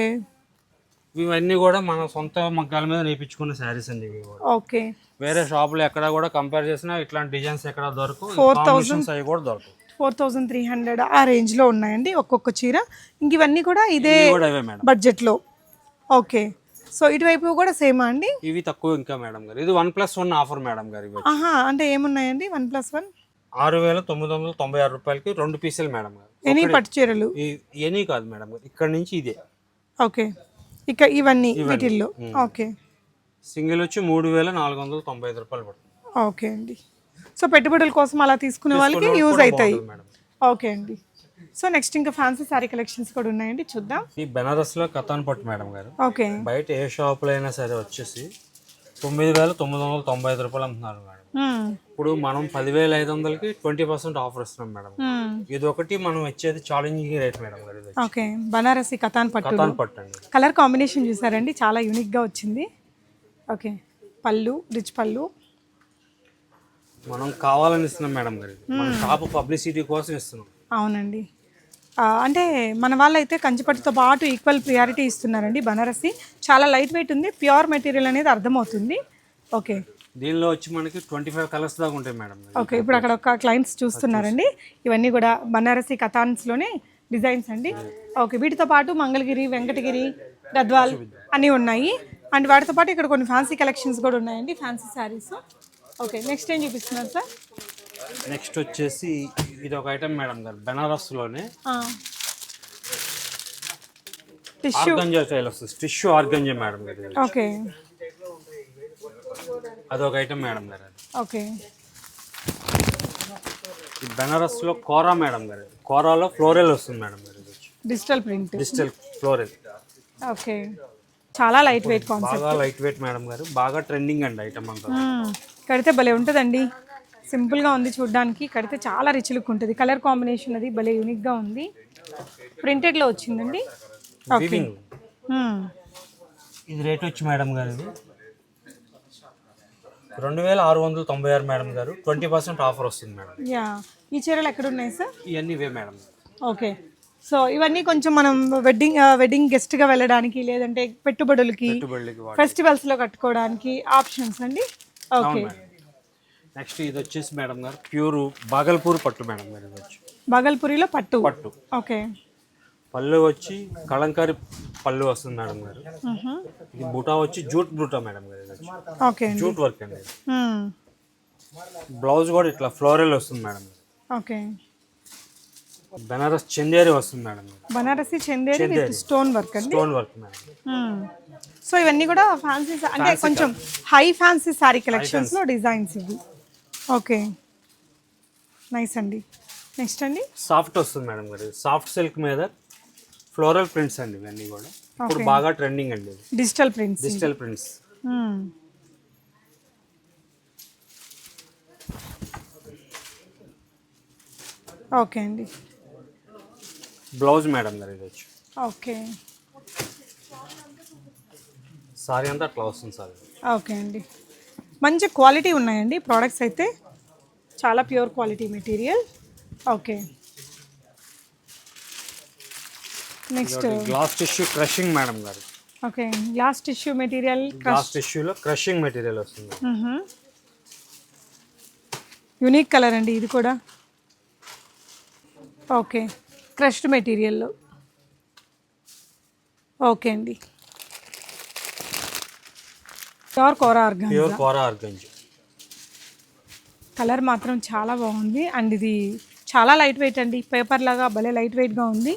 ఇవన్నీ కూడా మన సొంత మగ్గాల మీద నేర్పించుకున్న శారీస్ అండి ఇవి కూడా. ఓకే. వేరే షాపులు ఎక్కడ కూడా కంపేర్ చేసినా ఇట్లాంటి డిజైన్స్ ఎక్కడ దొరకవు, 4,000 కాంబినేషన్స్ అవి కూడా దొరకవు. 4,300 ఆ రేంజ్లో ఉన్నాయండి ఒక్కొక్క చీర. ఇంక ఇవన్నీ కూడా ఇదే ఇవి కూడా అవే మేడం. బడ్జెట్లో. ఓకే, సో ఇటువైపు కూడా సేమా అండి? ఇవి తక్కువ ఇంకా మేడం గారు. ఇది 1+1 ఆఫర్ మేడం గారు. ఇవి ఆహా, అంటే ఏమున్నాయండి 1+1? 6,996 రూపాయలకి 2 పీసులు మేడం గారు. ఎనీ పట్టు చీరలు? ఎనీ కాదు మేడం గారు, ఇక్కడ నుంచి ఇదే ఓకే, ఇక ఇవన్నీ వీటిల్లో. ఓకే, సింగిల్ వచ్చి 3,495 రూపాయలు పడుతుంది. ఓకే అండి. సో పెట్టుబడుల కోసం అలా తీసుకునే వాళ్ళకి యూజ్ అవుతాయి. మేడం ఓకే అండి. సో నెక్స్ట్ ఇంకా ఫ్యాన్సీ శారీ కలెక్షన్స్ కూడా ఉన్నాయండి, చూద్దాం. ఈ బెనారస్లో కథాన్ పట్టు మేడం గారు. ఓకే, బయట ఏ షాపులో అయినా సరే వచ్చేసి 9,995 రూపాయలు అమ్ముతున్నారు మేడం. ఇప్పుడు మనం 10,500కి 20% ఆఫర్ ఇస్తున్నాం మేడం. ఇది ఒకటి మనం ఇచ్చేది ఛాలెంజింగ్ రేట్ మేడం గారు. ఇది ఓకే, బనారసి కథాన్ పట్టు. కథాన్ పట్టు అండి. కలర్ కాంబినేషన్ చూసారండి, చాలా యూనిక్గా వచ్చింది. ఓకే, పళ్ళు రిచ్ పళ్ళు. మనం కావాలని ఇస్తున్నాం మేడం గారు. మన షాప్ పబ్లిసిటీ కోసం ఇస్తున్నాం. అవునండి, అంటే మన వాళ్ళు అయితే కంచిపట్టుతో పాటు ఈక్వల్ ప్రియారిటీ ఇస్తున్నారండి. బనారసి చాలా లైట్ వెయిట్ ఉంది, ప్యూర్ మెటీరియల్ అనేది అర్థమవుతుంది. ఓకే, దీనిలో వచ్చి మనకి 25 కలర్స్ దాకా ఉంటాయి మేడం. ఓకే, ఇప్పుడు అక్కడ ఒక క్లయింట్స్ చూస్తున్నారండి. ఇవన్నీ కూడా బనారసి కథాన్స్లోనే డిజైన్స్ అండి. ఓకే, వీటితో పాటు మంగళగిరి, వెంకటగిరి, గద్వాల్ అన్నీ ఉన్నాయి. అండ్ వాటితో పాటు ఇక్కడ కొన్ని ఫ్యాన్సీ కలెక్షన్స్ కూడా ఉన్నాయండి, ఫ్యాన్సీ శారీస్. ఓకే, నెక్స్ట్ ఏం చూపిస్తున్నారు సార్? నెక్స్ట్ వచ్చేసి ఇది ఒక ఐటమ్ మేడం గారు, బెనారస్లోనే టిష్యూ ఆర్గంజా స్టైల్ వస్తుంది. టిష్యూ ఆర్గంజా మేడం గారు. ఓకే, అదొక ఐటమ్ మేడం గారు. ఓకే, ఈ బెనారస్లో కోరా మేడం గారు. కోరాలో ఫ్లోరల్ వస్తుంది మేడం గారు. Digital print, digital floral. Okay, చాలా లైట్ వెయిట్ కాన్సెప్ట్. బాగా లైట్ వెయిట్ మేడం గారు, బాగా ట్రెండింగ్ అండి ఐటమ్ అంతా. కడితే భలే ఉంటుందండి, సింపుల్గా ఉంది చూడడానికి, కడితే చాలా రిచ్ లుక్ ఉంటుంది. కలర్ కాంబినేషన్ అది భలే యూనిక్గా ఉంది. ప్రింటెడ్లో వచ్చిందండి. Okay, weaving. ఇది రేట్ వచ్చి మేడం గారు ఇది 2,696 మేడం గారు. 20% ఆఫర్ వస్తుంది మేడం. యా, ఈ చీరలు ఎక్కడ ఉన్నాయి సార్? ఇవన్నీ ఇవే మేడం. ఓకే, సో ఇవన్నీ కొంచెం మనం వెడ్డింగ్ గెస్ట్గా వెళ్ళడానికి, లేదంటే పెట్టుబడులకి, ఫెస్టివల్స్లో కట్టుకోవడానికి ఆప్షన్స్ అండి. ఓకే, నెక్స్ట్ ఇది వచ్చేసి మేడం గారు ప్యూర్ బాగల్పూర్ పట్టు మేడం గారు. ఇది వచ్చి బాగల్పూరిలో పట్టు. పట్టు. ఓకే, పళ్ళు వచ్చి కలంకారీ పళ్ళు వస్తుంది మేడం గారు. ఇది బూటా వచ్చి జూట్ బూటా మేడం గారు. ఇది వచ్చి ఓకే అండి. జూట్ వర్క్ అండి. బ్లౌజ్ కూడా ఇట్లా ఫ్లోరల్ వస్తుంది మేడం గారు. ఓకే, బెనారస్ చందేరి వస్తుంది మేడం గారు. Banarasi Chanderi with stone work అండి. Stone work madam. సో ఇవన్నీ కూడా ఫ్యాన్సీ, అంటే కొంచెం హై ఫ్యాన్సీ శారీ కలెక్షన్స్లో డిజైన్స్ ఇవి. ఓకే, నైస్ అండి. నెక్స్ట్ అండి సాఫ్ట్ వస్తుంది మేడం గారు. సాఫ్ట్ సిల్క్ మీద ఫ్లోరల్ ప్రింట్స్ అండి. ఇవన్నీ కూడా ఇప్పుడు బాగా ట్రెండింగ్ అండి. Digital prints. Digital prints. Okay అండి. బ్లౌజ్ మేడం గారు. ఇది వచ్చి ఓకే, సారీ అంతా అట్లా వస్తుంది సార్. ఓకే అండి, మంచి క్వాలిటీ ఉన్నాయండి ప్రోడక్ట్స్ అయితే, చాలా pure quality material. Okay, next glass tissue crushing madam గారు. Okay, glass tissue material. Glass టిష్యూలో క్రషింగ్ మెటీరియల్ వస్తుంది. యూనిక్ కలర్ అండి ఇది కూడా. ఓకే, క్రష్డ్ మెటీరియల్లో. ఓకే అండి, pure kora organza. Pure kora organza. Colour మాత్రం చాలా బాగుంది. అండ్ ఇది చాలా లైట్ వెయిట్ అండి, పేపర్ లాగా భలే లైట్ వెయిట్గా ఉంది.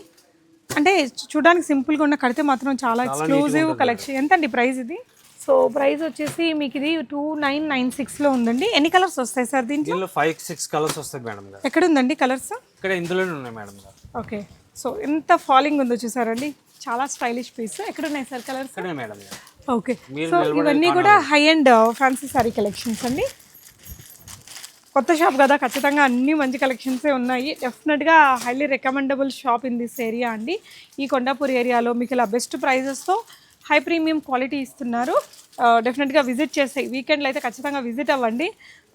అంటే చూడడానికి సింపుల్గా ఉన్న, కడితే మాత్రం చాలా ఎక్స్క్లూజివ్ కలెక్షన్. ఎంత అండి ప్రైస్ ఇది? సో ప్రైస్ వచ్చేసి మీకు ఇది 2,996లో ఉందండి. ఎన్ని కలర్స్ వస్తాయి సార్ దీంట్లో? 5-6 కలర్స్ వస్తాయి మేడం గారు. ఎక్కడ ఉందండి కలర్స్? ఇక్కడ ఇందులోనే ఉన్నాయి మేడం గారు. ఓకే, సో ఎంత ఫాలింగ్ ఉందో చూసారండి, చాలా స్టైలిష్ పీస్. ఎక్కడ ఉన్నాయి సార్ కలర్స్? ఇక్కడే మేడం గారు. ఓకే, సో ఇవన్నీ కూడా high and fancy sari collections అండి. కొత్త షాప్ కదా, ఖచ్చితంగా అన్ని మంచి కలెక్షన్సే ఉన్నాయి. డెఫినెట్గా highly recommendable shop in this area అండి. ఈ కొండాపూర్ ఏరియాలో మీకు ఇలా బెస్ట్ ప్రైజెస్తో హై ప్రీమియం క్వాలిటీ ఇస్తున్నారు. డెఫినెట్గా విజిట్ చేస్తాయి. వీకెండ్లో అయితే ఖచ్చితంగా విజిట్ అవ్వండి.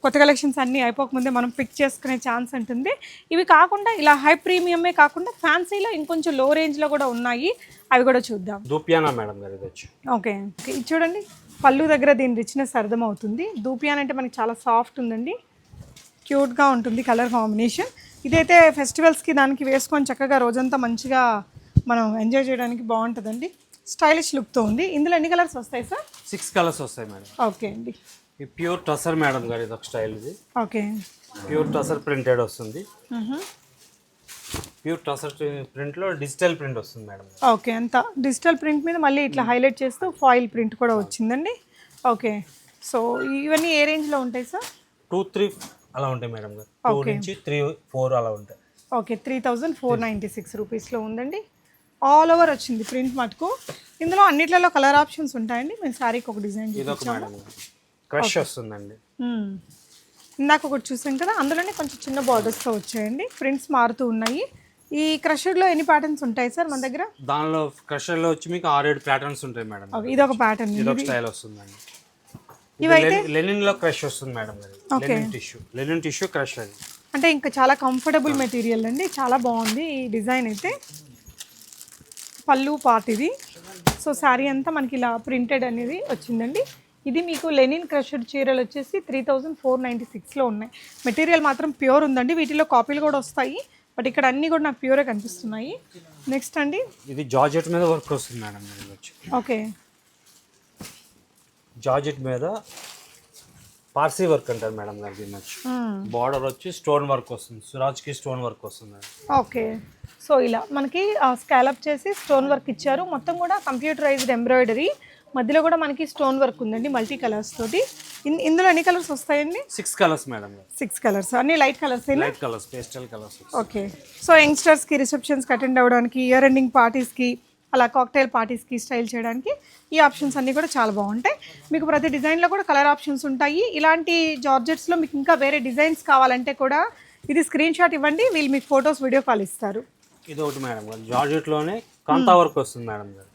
కొత్త కలెక్షన్స్ అన్నీ అయిపోకముందే మనం పిక్ చేసుకునే ఛాన్స్ ఉంటుంది. ఇవి కాకుండా ఇలా హై ప్రీమియమే కాకుండా ఫ్యాన్సీలో ఇంకొంచెం లో రేంజ్లో కూడా ఉన్నాయి, అవి కూడా చూద్దాం. దూపియానా మేడం గారు. ఇది వచ్చి ఓకే, ఇది చూడండి పళ్ళు దగ్గర దీని రిచ్నెస్ అర్థమవుతుంది. దూపియాన్ అంటే మనకి చాలా సాఫ్ట్ ఉందండి, క్యూట్గా ఉంటుంది కలర్ కాంబినేషన్. ఇదైతే ఫెస్టివల్స్కి దానికి వేసుకొని చక్కగా రోజంతా మంచిగా మనం ఎంజాయ్ చేయడానికి బాగుంటుందండి. స్టైలిష్ లుక్తో ఉంది. ఇందులో ఎన్ని కలర్స్ వస్తాయి సార్? 6 కలర్స్ వస్తాయి మేడం. ఓకే అండి. ఈ ప్యూర్ టసర్ మేడం గారు, ఇది ఒక స్టైల్. ఇది ఓకే, ప్యూర్ టసర్ ప్రింటెడ్ వస్తుంది. ప్యూర్ టసర్ ప్రింట్లో డిజిటల్ ప్రింట్ వస్తుంది మేడం. ఓకే, అంతా డిజిటల్ ప్రింట్ మీద మళ్ళీ ఇట్లా హైలైట్ చేస్తూ ఫాయిల్ ప్రింట్ కూడా వచ్చిందండి. ఓకే, సో ఇవన్నీ ఏ రేంజ్లో ఉంటాయి సార్? 2-3 అలా ఉంటాయి మేడం గారు. 2 నుంచి 3-4 అలా ఉంటాయి. ఓకే, 3496 రూపీస్లో ఉందండి. ఆల్ ఓవర్ వచ్చింది ప్రింట్ మటుకు. ఇందులో అన్నిట్లలో కలర్ ఆప్షన్స్ ఉంటాయండి. మేము శారీకి ఒక డిజైన్ ఇదొక మేడం క్రష్ వస్తుందండి. ఇందాక ఒకటి చూసాం కదా, అందులోనే కొంచెం చిన్న బార్డర్స్తో వచ్చాయండి. ప్రింట్స్ మారుతూ ఉన్నాయి. ఈ క్రషర్లో ఎన్ని ప్యాటర్న్స్ ఉంటాయి సార్ మన దగ్గర? దానిలో క్రషర్లో వచ్చి మీకు 6-7 ప్యాటర్న్స్ ఉంటాయి మేడం. ఇదొక ప్యాటర్న్, ఇదొక స్టైల్ వస్తుందండి. ఇవైతే లెనిన్ లో క్రష్ వస్తుంది మేడం గారు. లెనిన్ టిష్యూ క్రష్ అది. అంటే ఇంకా చాలా కంఫర్టబుల్ మెటీరియల్ అండి, చాలా బాగుంది ఈ డిజైన్ అయితే. పళ్ళు పార్ట్ ఇది. సో శారీ అంతా మనకి ఇలా ప్రింటెడ్ అనేది వచ్చిందండి. ఇది మీకు లెనిన్ క్రషడ్ చీరలు వచ్చేసి 3496లో ఉన్నాయి. మెటీరియల్ మాత్రం ప్యూర్ ఉందండి. వీటిలో కాపీలు కూడా వస్తాయి, బట్ ఇక్కడ అన్నీ కూడా నాకు ప్యూరే కనిపిస్తున్నాయి. నెక్స్ట్ అండి, ఇది జార్జెట్ మీద వర్క్ వస్తుంది మేడం. ఓకే, జార్జెట్ మీద పార్సీ వర్క్ అంటారు మేడం గారు. దీని వచ్చి బార్డర్ వచ్చి స్టోన్ వర్క్ వస్తుంది, సురాజ్కి స్టోన్ వర్క్ వస్తుంది. ఓకే, సో ఇలా మనకి స్కాలప్ చేసి స్టోన్ వర్క్ ఇచ్చారు. మొత్తం కూడా కంప్యూటరైజ్డ్ ఎంబ్రాయిడరీ, మధ్యలో కూడా మనకి స్టోన్ వర్క్ ఉందండి మల్టీ కలర్స్ తోటి. ఇందులో ఎన్ని కలర్స్ వస్తాయండి? 6 కలర్స్ మేడం. 6 కలర్స్, అన్ని light colours. Light colours, pastel colours. Okay, so యంగ్స్టర్స్కి రిసెప్షన్స్కి అటెండ్ అవ్వడానికి, ఇయర్ ఎండింగ్ పార్టీస్కి, అలా కాక్టైల్ పార్టీస్కి స్టైల్ చేయడానికి ఈ ఆప్షన్స్ అన్నీ కూడా చాలా బాగుంటాయి. మీకు ప్రతి డిజైన్లో కూడా కలర్ ఆప్షన్స్ ఉంటాయి. ఇలాంటి జార్జెట్స్లో మీకు ఇంకా వేరే డిజైన్స్ కావాలంటే కూడా ఇది స్క్రీన్ షాట్ ఇవ్వండి, వీళ్ళు మీకు ఫొటోస్ వీడియో కాల్ ఇస్తారు. ఇది ఒకటి మేడం గారు, జార్జెట్లోనే కాంతా వర్క్ వస్తుంది మేడం గారు.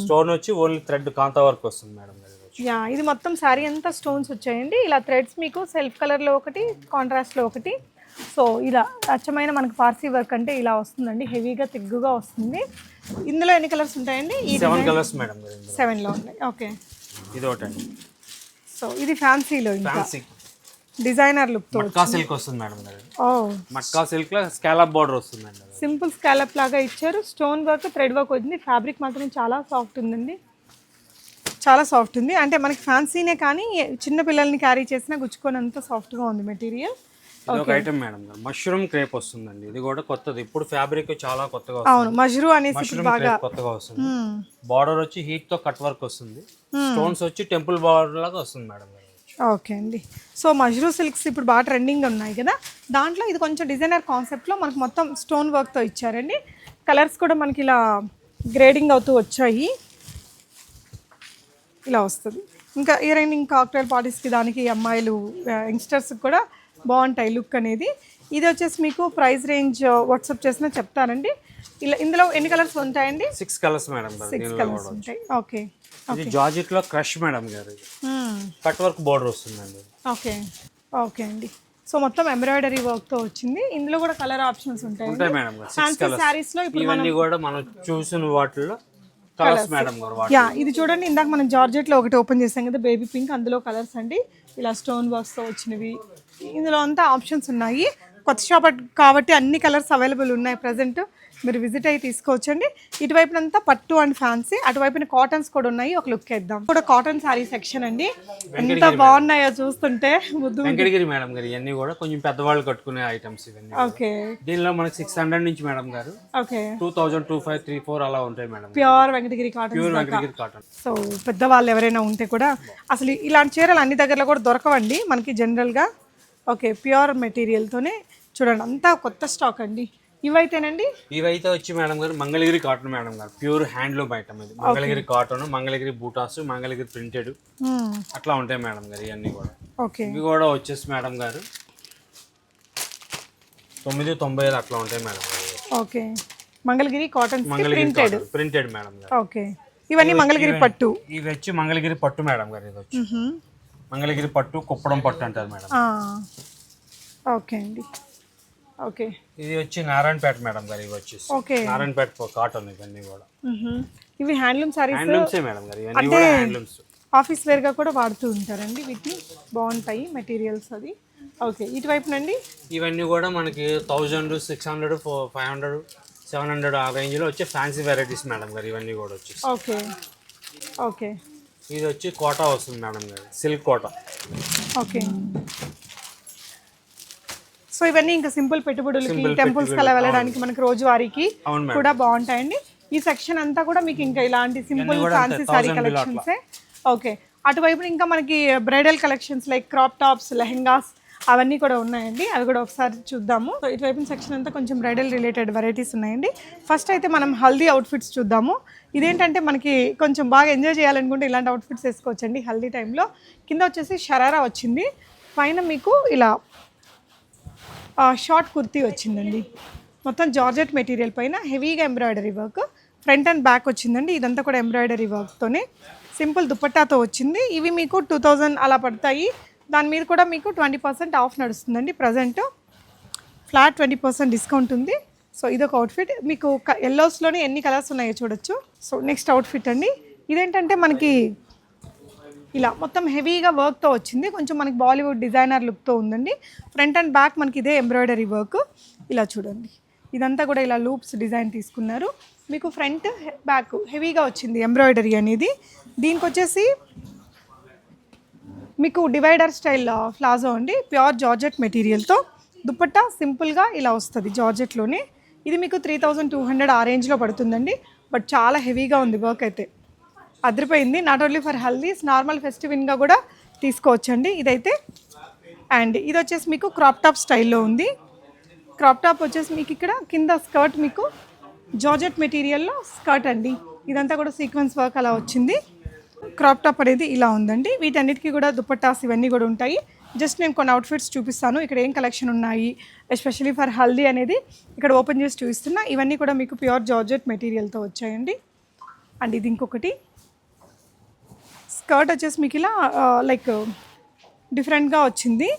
స్టోన్ వచ్చి ఓన్లీ థ్రెడ్ కాంతా వర్క్ వస్తుంది మేడం గారు. యా, ఇది మొత్తం శారీ అంతా స్టోన్స్ వచ్చాయండి. ఇలా థ్రెడ్స్ మీకు సెల్ఫ్ కలర్లో ఒకటి, కాంట్రాస్ట్లో ఒకటి. సో ఇలా అచ్చమైన మనకు పార్సీ వర్క్ అంటే ఇలా వస్తుందండి, హెవీగా తిగ్గుగా వస్తుంది. ఇందులో ఎన్ని కలర్స్ ఉంటాయండి? 7 కలర్స్ మేడం గారు. 7లో ఉన్నాయి. ఓకే, ఇది ఒకటండి. సో ఇది ఫ్యాన్సీలో ఇంకా ఫ్యాన్సీ డిజైనర్ లుక్ తో మట్కా సిల్క్ వస్తుంది మేడం గారు. ఓ, మట్కా సిల్క్ లో స్కాలప్ బార్డర్ వస్తుందండి. సింపుల్ స్కాలప్ లాగా ఇచ్చారు. స్టోన్ వర్క్, థ్రెడ్ వర్క్ వచ్చింది. ఫ్యాబ్రిక్ మాత్రం చాలా సాఫ్ట్ ఉందండి, చాలా సాఫ్ట్ ఉంది. అంటే మనకి ఫ్యాన్సీనే కానీ చిన్న పిల్లల్ని క్యారీ చేసినా గుచ్చుకోనంత సాఫ్ట్గా ఉంది మెటీరియల్. ఇది ఒక ఐటమ్ మేడం గారు, మష్రూమ్ క్రేప్ వస్తుందండి. ఇది కూడా కొత్తది, ఇప్పుడు ఫ్యాబ్రిక్ చాలా కొత్తగా అవును, మష్రూ అనేసి మష్రూమ్ బాగా క్రేప్ కొత్తగా వస్తుంది. బార్డర్ వచ్చి హీట్ తో కట్ వర్క్ వస్తుంది. స్టోన్స్ వచ్చి టెంపుల్ బార్డర్ లాగా వస్తుంది మేడం గారు. ఓకే అండి. సో మష్రూ సిల్క్స్ ఇప్పుడు బాగా ట్రెండింగ్ ఉన్నాయి కదా, దాంట్లో ఇది కొంచెం డిజైనర్ కాన్సెప్ట్లో మనకు మొత్తం స్టోన్ వర్క్తో ఇచ్చారండి. కలర్స్ కూడా మనకి ఇలా గ్రేడింగ్ అవుతూ వచ్చాయి, ఇలా వస్తుంది. ఇంకా ఇయర్ ఎండింగ్ కాక్టైల్ పార్టీస్కి, దానికి అమ్మాయిలు యంగ్స్టర్స్కి కూడా బాగుంటాయి లుక్ అనేది. ఇది వచ్చేసి మీకు ప్రైస్ రేంజ్ వాట్సాప్ చేసినా చెప్తానండి. ఇలా ఇందులో ఎన్ని కలర్స్ ఉంటాయండి? 6 కలర్స్ మేడం గారు. 6 కలర్స్ ఉంటాయి. ఓకే, ఇది జార్జెట్ లో క్రష్ మేడం గారు. కట్ వర్క్ బోర్డర్ వస్తుందండి. ఓకే, ఓకే అండి. సో మొత్తం ఎంబ్రాయిడరీ వర్క్తో వచ్చింది. ఇందులో కూడా కలర్ ఆప్షన్స్ ఉంటాయి మేడం గారు. 6 ఫ్యాన్సీ కలర్స్. శారీస్లో ఇప్పుడు ఇవన్నీ కూడా మనం చూసిన వాటిల్లో కలర్స్ మేడం గారు. యా, ఇది చూడండి, ఇందాక మనం జార్జెట్లో ఒకటి ఓపెన్ చేసాం కదా, బేబీ పింక్, అందులో కలర్స్ అండి ఇలా స్టోన్ వర్క్స్తో వచ్చినవి. ఇందులో అంతా ఆప్షన్స్ ఉన్నాయి. కొత్త షాప్ కాబట్టి అన్ని కలర్స్ అవైలబుల్ ఉన్నాయి ప్రజెంట్. మీరు విజిట్ అయ్యి తీసుకోవచ్చండి. ఇటువైపునంతా పట్టు అండ్ ఫ్యాన్సీ, అటువైపున కాటన్స్ కూడా ఉన్నాయి. ఒక లుక్ వేద్దాం. కూడా కాటన్ శారీ సెక్షన్ అండి, ఎంత బాగున్నాయో చూస్తుంటే ముద్దు. వెంకటగిరి మేడం గారు, ఇవన్నీ కూడా కొంచెం పెద్దవాళ్ళు కట్టుకునే ఐటమ్స్ ఇవన్నీ. ఓకే, దీనిలో మనకి 600 నుంచి మేడం గారు ఓకే 2000, 2500, 34 అలా ఉంటాయి madam. Pure Venkatagiri cotton. Pure Venkatagiri cotton. So పెద్దవాళ్ళు ఎవరైనా ఉంటే కూడా, అసలు ఇలాంటి చీరలు అన్ని దగ్గరలో కూడా దొరకవండి మనకి జనరల్గా. ఓకే, ప్యూర్ మెటీరియల్తోనే చూడండి, అంతా కొత్త స్టాక్ అండి. ఇవైతేనండి, ఇవైతే వచ్చి మేడం గారు మంగళగిరి కాటన్ మేడం గారు, ప్యూర్ హ్యాండ్లూమ్ ఐటమ్ ఇది. మంగళగిరి కాటన్, మంగళగిరి బూటాస్, మంగళగిరి ప్రింటెడ్ అట్లా ఉంటాయి మేడం గారు ఇవన్నీ కూడా. ఓకే, ఇవి కూడా వచ్చేసి మేడం గారు 995 అట్లా ఉంటాయి మేడం గారు. Okay, Mangalagiri cotton Mangalagiri cotton printed madam గారు. ఓకే, ఇవన్నీ మంగళగిరి పట్టు. ఇవి వచ్చి మంగళగిరి పట్టు మేడం గారు. ఇది వచ్చి మంగళగిరి పట్టు, కుప్పడం పట్టు అంటారు మేడం. ఓకే అండి. ఓకే, ఇది వచ్చి నారాయణపేట మేడం గారు. ఇవి వచ్చేసి ఓకే, నారాయణపేట కాటన్ ఇవన్నీ కూడా. ఇవి హ్యాండ్లూమ్ సారీస్. హ్యాండ్లూమ్సే మేడం గారు, ఇవన్నీ కూడా హ్యాండ్లూమ్స్. ఆఫీస్ వేర్గా కూడా వాడుతూ ఉంటారండి వీటిని, బాగుంటాయి మెటీరియల్స్ అది. ఓకే, ఇటువైపునండి ఇవన్నీ కూడా మనకి 1000, 600, 500, 700 ఆ రేంజ్లో వచ్చే ఫ్యాన్సీ వెరైటీస్ మేడం గారు. ఇవన్నీ కూడా వచ్చేసి ఓకే ఓకే ఇది వచ్చి కోటా వస్తుంది మేడం గారు, సిల్క్ కోటా. ఓకే, సో ఇవన్నీ ఇంకా సింపుల్ పెట్టుబడులకి, టెంపుల్స్ కలా వెళ్ళడానికి మనకి రోజువారీకి అవును మేడం. కూడా బాగుంటాయండి. ఈ సెక్షన్ అంతా కూడా మీకు ఇంకా ఇలాంటి సింపుల్ ఫ్యాన్సీ సారీ కలెక్షన్సే. ఓకే, అటువైపు ఇంకా మనకి bridal collections like crop tops, lehengas అవన్నీ కూడా ఉన్నాయండి. అవి కూడా ఒకసారి చూద్దాము. సో ఇటువైపు సెక్షన్ అంతా కొంచెం బ్రైడల్ రిలేటెడ్ వెరైటీస్ ఉన్నాయండి. ఫస్ట్ అయితే మనం హల్దీ అవుట్ఫిట్స్ చూద్దాము. ఇదేంటంటే మనకి కొంచెం బాగా ఎంజాయ్ చేయాలనుకుంటే ఇలాంటి అవుట్ఫిట్స్ వేసుకోవచ్చండి హల్దీ టైంలో. కింద వచ్చేసి షరారా వచ్చింది, పైన మీకు ఇలా షార్ట్ కుర్తీ వచ్చిందండి. మొత్తం జార్జెట్ మెటీరియల్ పైన హెవీగా embroidery work, front and back వచ్చిందండి. ఇదంతా కూడా ఎంబ్రాయిడరీ వర్క్తోనే సింపుల్ దుపట్టాతో వచ్చింది. ఇవి మీకు 2000 అలా పడతాయి. దాని మీద కూడా మీకు 20% ఆఫ్ నడుస్తుందండి. ప్రజెంట్ ఫ్లాట్ 20% డిస్కౌంట్ ఉంది. సో ఇదొక అవుట్ఫిట్. మీకు ఎల్లోస్లోనే ఎన్ని కలర్స్ ఉన్నాయో చూడొచ్చు. సో నెక్స్ట్ అవుట్ఫిట్ అండి. ఇదేంటంటే మనకి ఇలా మొత్తం హెవీగా వర్క్తో వచ్చింది, కొంచెం మనకి బాలీవుడ్ డిజైనర్ లుక్తో ఉందండి. ఫ్రంట్ అండ్ బ్యాక్ మనకి ఇదే ఎంబ్రాయిడరీ వర్క్. ఇలా చూడండి, ఇదంతా కూడా ఇలా లూప్స్ డిజైన్ తీసుకున్నారు. మీకు ఫ్రంట్ బ్యాక్ హెవీగా వచ్చింది ఎంబ్రాయిడరీ అనేది. దీనికి వచ్చేసి మీకు డివైడర్ స్టైల్ ప్లాజో అండి, ప్యూర్ జార్జెట్ మెటీరియల్తో. దుపట్టా సింపుల్గా ఇలా వస్తుంది జార్జెట్లోనే. ఇది మీకు 3200 ఆ రేంజ్లో పడుతుందండి. బట్ చాలా హెవీగా ఉంది వర్క్ అయితే, అదిరిపోయింది. Not only for haldis, normal ఫెస్టివల్గా కూడా తీసుకోవచ్చండి ఇదైతే. అండ్ ఇది వచ్చేసి మీకు క్రాప్ టాప్ స్టైల్లో ఉంది. క్రాప్ టాప్ వచ్చేసి మీకు ఇక్కడ కింద స్కర్ట్ మీకు జార్జెట్ మెటీరియల్లో స్కర్ట్ అండి. ఇదంతా కూడా సీక్వెన్స్ వర్క్ అలా వచ్చింది. క్రాప్ టాప్ అనేది ఇలా ఉందండి. వీటన్నిటికీ కూడా దుపట్టాస్ ఇవన్నీ కూడా ఉంటాయి. జస్ట్ నేను కొన్ని అవుట్ఫిట్స్ చూపిస్తాను, ఇక్కడ ఏం కలెక్షన్ ఉన్నాయి ఎస్పెషల్లీ ఫర్ హల్దీ అనేది ఇక్కడ ఓపెన్ చేసి చూపిస్తున్నా. ఇవన్నీ కూడా మీకు ప్యూర్ జార్జెట్ మెటీరియల్తో వచ్చాయండి. అండ్ ఇది ఇంకొకటి స్కర్ట్ వచ్చేసి మీకు ఇలా లైక్ డిఫరెంట్గా వచ్చింది.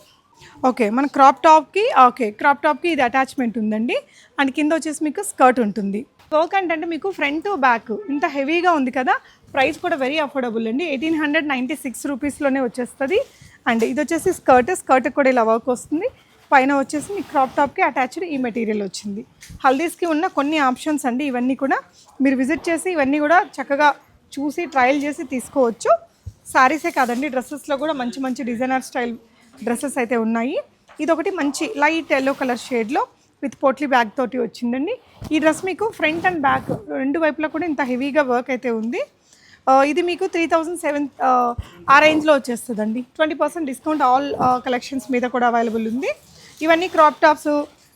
ఓకే, మన క్రాప్ టాప్కి ఇది అటాచ్మెంట్ ఉందండి. అండ్ కింద వచ్చేసి మీకు స్కర్ట్ ఉంటుంది. వర్క్ అంటే మీకు ఫ్రంట్ బ్యాక్ ఇంత హెవీగా ఉంది కదా. ప్రైస్ కూడా వెరీ అఫోర్డబుల్ అండి, 1896 రూపీస్లోనే వచ్చేస్తుంది. అండ్ ఇది వచ్చేసి స్కర్ట్ కూడా ఇలా వర్క్ వస్తుంది. పైన వచ్చేసి మీ క్రాప్ టాప్కి అటాచ్డ్ ఈ మెటీరియల్ వచ్చింది. హల్దీస్కి ఉన్న కొన్ని ఆప్షన్స్ అండి ఇవన్నీ కూడా. మీరు విజిట్ చేసి ఇవన్నీ కూడా చక్కగా చూసి ట్రయల్ చేసి తీసుకోవచ్చు. శారీసే కాదండి, డ్రెస్సెస్లో కూడా మంచి మంచి డిజైనర్ స్టైల్ డ్రెస్సెస్ అయితే ఉన్నాయి. ఇదొకటి మంచి లైట్ ఎల్లో కలర్ షేడ్లో విత్ పోట్లీ బ్యాగ్ తోటి వచ్చిందండి. ఈ డ్రెస్ మీకు ఫ్రంట్ అండ్ బ్యాక్ రెండు వైపులా కూడా ఇంత హెవీగా వర్క్ అయితే ఉంది. ఇది మీకు 3007 ఆ రేంజ్లో వచ్చేస్తుందండి. 20% డిస్కౌంట్ ఆల్ కలెక్షన్స్ మీద కూడా అవైలబుల్ ఉంది. ఇవన్నీ crop tops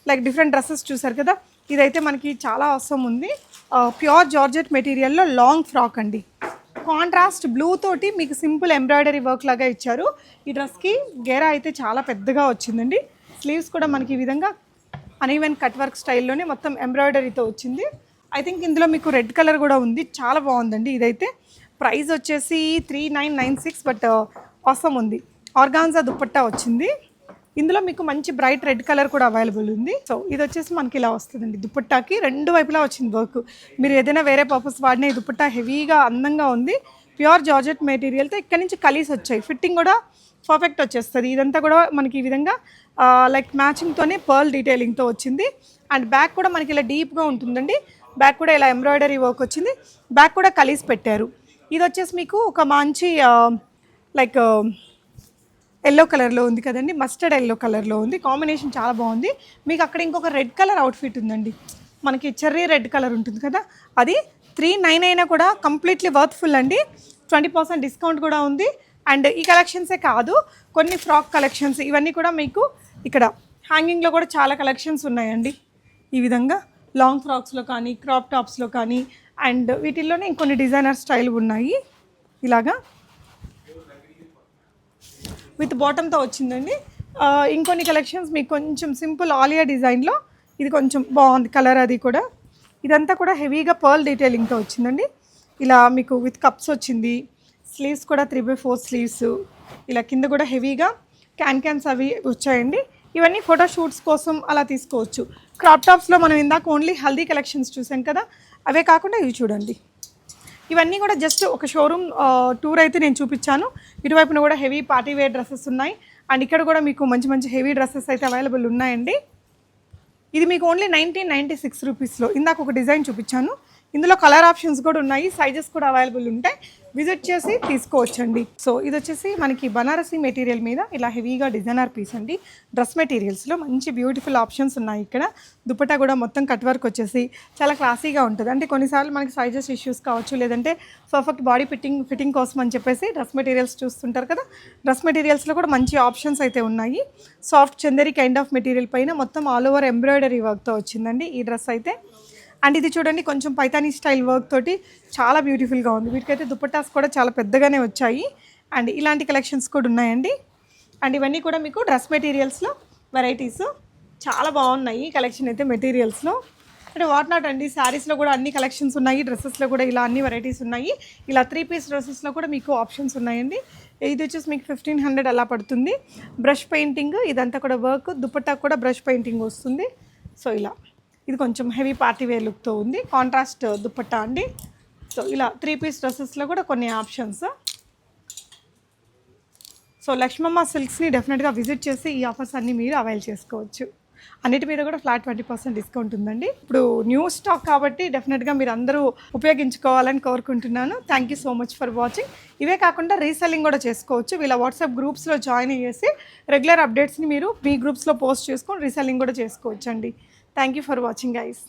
like different dresses చూసారు కదా. ఇదైతే మనకి చాలా అవసరం ఉంది. ప్యూర్ జార్జెట్ మెటీరియల్లో లాంగ్ ఫ్రాక్ అండి, కాంట్రాస్ట్ బ్లూ తోటి మీకు సింపుల్ ఎంబ్రాయిడరీ వర్క్ లాగా ఇచ్చారు. ఈ డ్రెస్కి గేరా అయితే చాలా పెద్దగా వచ్చిందండి. స్లీవ్స్ కూడా మనకి ఈ విధంగా అన్ఈవెన్ కట్ వర్క్ స్టైల్లోనే మొత్తం ఎంబ్రాయిడరీతో వచ్చింది. ఐ థింక్ ఇందులో మీకు రెడ్ కలర్ కూడా ఉంది, చాలా బాగుందండి ఇదైతే. ప్రైస్ వచ్చేసి 3996, బట్ అవసరం ఉంది. ఆర్గాన్జా దుపట్టా వచ్చింది. ఇందులో మీకు మంచి బ్రైట్ రెడ్ కలర్ కూడా అవైలబుల్ ఉంది. సో ఇది వచ్చేసి మనకి ఇలా వస్తుందండి. దుపట్టాకి రెండు వైపులా వచ్చింది వర్క్. మీరు ఏదైనా వేరే పర్పస్ వాడిన ఈ దుపట్టా హెవీగా అందంగా ఉంది. ప్యూర్ జార్జెట్ మెటీరియల్తో ఇక్కడ నుంచి కలీస్ వచ్చాయి. ఫిట్టింగ్ కూడా పర్ఫెక్ట్ వచ్చేస్తుంది. ఇదంతా కూడా మనకి ఈ విధంగా లైక్ మ్యాచింగ్తోనే పర్ల్ డీటెయిలింగ్తో వచ్చింది. అండ్ బ్యాక్ కూడా మనకి ఇలా డీప్గా ఉంటుందండి. బ్యాక్ కూడా ఇలా ఎంబ్రాయిడరీ వర్క్ వచ్చింది. బ్యాక్ కూడా కలీస్ పెట్టారు. ఇది వచ్చేసి మీకు ఒక మంచి లైక్ ఎల్లో కలర్లో ఉంది కదండి, మస్టర్డ్ ఎల్లో కలర్లో ఉంది. కాంబినేషన్ చాలా బాగుంది. మీకు అక్కడ ఇంకొక రెడ్ కలర్ అవుట్ఫిట్ ఉందండి, మనకి చెర్రీ రెడ్ కలర్ ఉంటుంది కదా, అది 39 అయినా కూడా కంప్లీట్లీ వర్త్ఫుల్ అండి. 20% డిస్కౌంట్ కూడా ఉంది. అండ్ ఈ కలెక్షన్సే కాదు, కొన్ని ఫ్రాక్ కలెక్షన్స్ ఇవన్నీ కూడా మీకు ఇక్కడ హ్యాంగింగ్లో కూడా చాలా కలెక్షన్స్ ఉన్నాయండి. ఈ విధంగా లాంగ్ ఫ్రాక్స్లో కానీ క్రాప్ టాప్స్లో కానీ అండ్ వీటిల్లోనే ఇంకొన్ని డిజైనర్ స్టైల్ ఉన్నాయి. ఇలాగా విత్ బాటమ్తో వచ్చిందండి. ఇంకొన్ని కలెక్షన్స్ మీకు కొంచెం సింపుల్ ఆలియా డిజైన్లో, ఇది కొంచెం బాగుంది కలర్ అది కూడా. ఇదంతా కూడా హెవీగా పర్ల్ డీటెయిలింగ్తో వచ్చిందండి. ఇలా మీకు విత్ కప్స్ వచ్చింది. స్లీవ్స్ కూడా 3/4 స్లీవ్స్. ఇలా కింద కూడా హెవీగా క్యాన్స్ అవి వచ్చాయండి. ఇవన్నీ ఫోటోషూట్స్ కోసం అలా తీసుకోవచ్చు. క్రాప్ టాప్స్లో మనం ఇందాక ఓన్లీ హల్దీ కలెక్షన్స్ చూసాం కదా, అవే కాకుండా ఇవి చూడండి. ఇవన్నీ కూడా జస్ట్ ఒక షోరూమ్ టూర్ అయితే నేను చూపించాను. ఇటువైపున కూడా హెవీ పార్టీ వేర్ డ్రెస్సెస్ ఉన్నాయి. అండ్ ఇక్కడ కూడా మీకు మంచి మంచి హెవీ డ్రెస్సెస్ అయితే అవైలబుల్ ఉన్నాయండి. ఇది మీకు ఓన్లీ 1996 రూపీస్లో. ఇందాక ఒక డిజైన్ చూపించాను. ఇందులో కలర్ ఆప్షన్స్ కూడా ఉన్నాయి, సైజెస్ కూడా అవైలబుల్ ఉంటాయి. విజిట్ చేసి తీసుకోవచ్చండి. సో ఇది వచ్చేసి మనకి బనారసీ మెటీరియల్ మీద ఇలా హెవీగా డిజైనర్ పీస్ అండి. డ్రెస్ మెటీరియల్స్లో మంచి బ్యూటిఫుల్ ఆప్షన్స్ ఉన్నాయి. ఇక్కడ దుపట్టా కూడా మొత్తం కట్ వర్క్ వచ్చేసి చాలా క్లాసీగా ఉంటుంది. అంటే కొన్నిసార్లు మనకి సైజెస్ ఇష్యూస్ కావచ్చు, లేదంటే పర్ఫెక్ట్ బాడీ ఫిట్టింగ్ కోసం అని చెప్పేసి డ్రెస్ మెటీరియల్స్ చూస్తుంటారు కదా. డ్రెస్ మెటీరియల్స్లో కూడా మంచి ఆప్షన్స్ అయితే ఉన్నాయి. Soft Chanderi kind of material పైన మొత్తం ఆల్ ఓవర్ ఎంబ్రాయిడరీ వర్క్తో వచ్చిందండి ఈ డ్రెస్ అయితే. అండ్ ఇది చూడండి కొంచెం పైతానీ స్టైల్ వర్క్ తోటి చాలా బ్యూటిఫుల్గా ఉంది. వీటికైతే దుపట్టాస్ కూడా చాలా పెద్దగానే వచ్చాయి. అండ్ ఇలాంటి కలెక్షన్స్ కూడా ఉన్నాయండి. అండ్ ఇవన్నీ కూడా మీకు డ్రెస్ మెటీరియల్స్లో వెరైటీస్ చాలా బాగున్నాయి. ఈ కలెక్షన్ అయితే మెటీరియల్స్లో అంటే వాట్ నాట్ అండి. శారీస్లో కూడా అన్ని కలెక్షన్స్ ఉన్నాయి, డ్రెస్సెస్లో కూడా ఇలా అన్ని వెరైటీస్ ఉన్నాయి. ఇలా 3 పీస్ డ్రెస్సెస్లో కూడా మీకు ఆప్షన్స్ ఉన్నాయండి. ఇది వచ్చేసి మీకు 1500 అలా పడుతుంది. బ్రష్ పెయింటింగ్ ఇదంతా కూడా వర్క్, దుపట్టా కూడా బ్రష్ పెయింటింగ్ వస్తుంది. సో ఇలా ఇది కొంచెం హెవీ పార్టీ వేర్ లుక్తో ఉంది. కాంట్రాస్ట్ దుపట్టా అండి. సో ఇలా 3 పీస్ డ్రెస్సెస్లో కూడా కొన్ని ఆప్షన్స్. సో లక్ష్మమ్మ సిల్క్స్ని డెఫినెట్గా విజిట్ చేసి ఈ ఆఫర్స్ అన్నీ మీరు అవైల్ చేసుకోవచ్చు. అన్నిటి మీద కూడా ఫ్లాట్ 20% డిస్కౌంట్ ఉందండి. ఇప్పుడు న్యూ స్టాక్ కాబట్టి డెఫినెట్గా మీరు అందరూ ఉపయోగించుకోవాలని కోరుకుంటున్నాను. Thank you so much for watching. ఇవే కాకుండా రీసెల్లింగ్ కూడా చేసుకోవచ్చు. వీళ్ళ వాట్సాప్ గ్రూప్స్లో జాయిన్ అయ్యేసి రెగ్యులర్ అప్డేట్స్ని మీరు మీ గ్రూప్స్లో పోస్ట్ చేసుకొని రీసెల్లింగ్ కూడా చేసుకోవచ్చు అండి. Thank you for watching, guys.